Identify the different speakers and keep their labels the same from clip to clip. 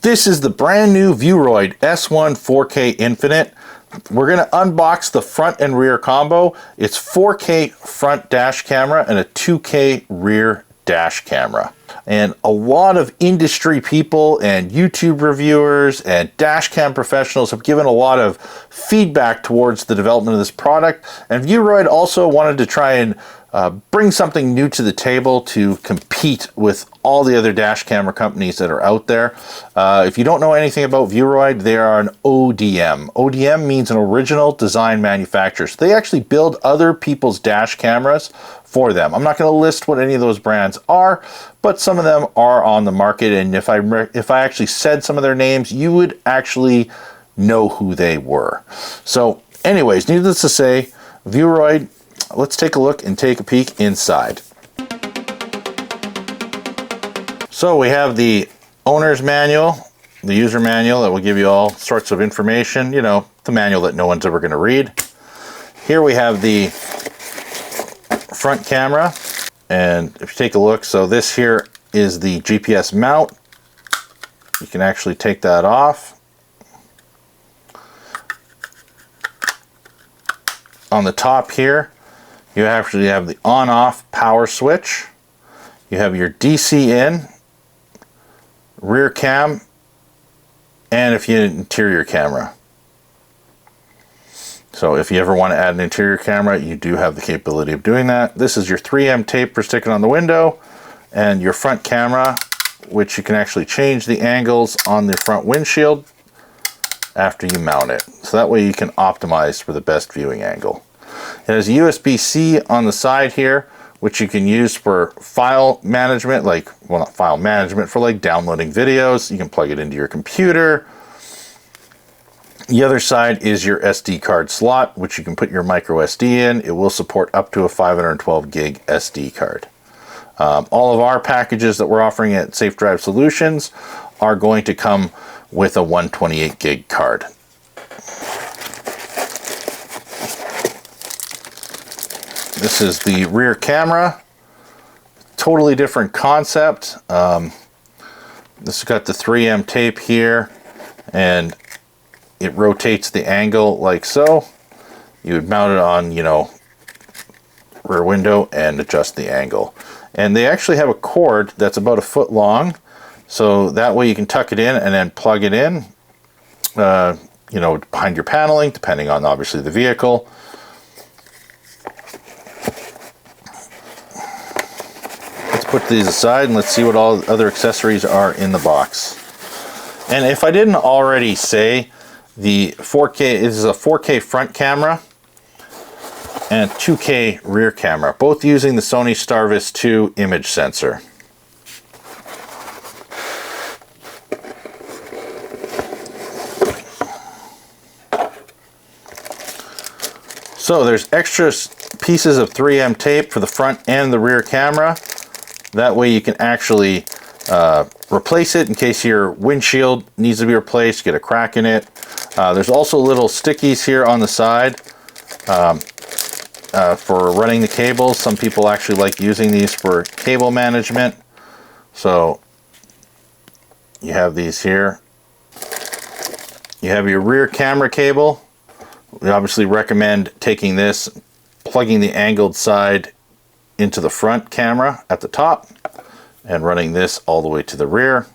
Speaker 1: This is the brand new Vueroid S1 4K Infinite. We're going to unbox the front and rear combo. It's 4K front dash camera and a 2K rear dash camera. And a lot of industry people and YouTube reviewers and dash cam professionals have given a lot of feedback towards the development of this product. And Vueroid also wanted to try and bring something new to the table to compete with all the other dash camera companies that are out there. If you don't know anything about Vueroid, they are an ODM. ODM means an original design manufacturer. So they actually build other people's dash cameras for them. I'm not going to list what any of those brands are, but some of them are on the market. And if I actually said some of their names, you would actually know who they were. So anyways, needless to say, Vueroid, let's take a look and take a peek inside. So we have the owner's manual, the user manual that will give you all sorts of information, you know, the manual that no one's ever going to read. Here we have the front camera, and if you take a look, so this here is the GPS mount. You can actually take that off. On the top here, you actually have the on-off power switch. You have your DC in, rear cam, and if you need an interior camera. So if you ever want to add an interior camera, you do have the capability of doing that. This is your 3M tape for sticking on the window, and your front camera, which you can actually change the angles on the front windshield after you mount it. So that way you can optimize for the best viewing angle. It has a USB-C on the side here, which you can use for file management, like, well, not file management, for like downloading videos. You can plug it into your computer. The other side is your SD card slot, which you can put your micro SD in. It will support up to a 512 gig SD card. All of our packages that we're offering at Safe Drive Solutions are going to come with a 128 gig card. This is the rear camera, totally different concept. This has got the 3M tape here, and it rotates the angle like so. You would mount it on, you know, rear window and adjust the angle. And they actually have a cord that's about 1 foot long, so that way you can tuck it in and then plug it in, you know, behind your paneling, depending on obviously the vehicle. Put these aside and let's see what all other accessories are in the box. And if I didn't already say, the 4K, this is a 4K front camera and 2K rear camera, both using the Sony Starvis 2 image sensor. So there's extra pieces of 3M tape for the front and the rear camera. That way you can actually replace it in case your windshield needs to be replaced, get a crack in it. There's also little stickies here on the side for running the cables. Some people actually like using these for cable management. So you have these here. You have your rear camera cable. We obviously recommend taking this, plugging the angled side into the front camera at the top and running this all the way to the rear.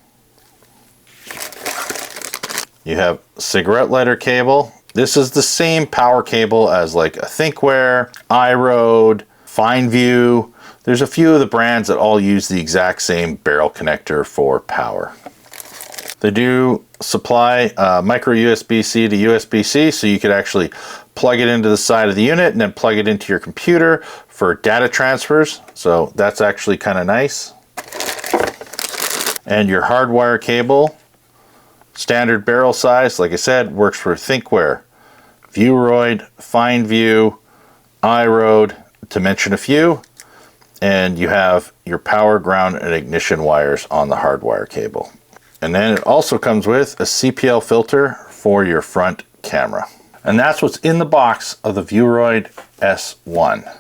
Speaker 1: You have cigarette lighter cable. This is the same power cable as like a ThinkWare, iRoad, FineView. There's a few of the brands that all use the exact same barrel connector for power. They do supply micro USB-C to USB-C, so you could actually plug it into the side of the unit and then plug it into your computer for data transfers. So that's actually kind of nice. And your hardwire cable, standard barrel size, like I said, works for ThinkWare, Vueroid, FineView, iRoad, to mention a few. And you have your power, ground, and ignition wires on the hardwire cable. And then it also comes with a CPL filter for your front camera. And that's what's in the box of the Vueroid S1.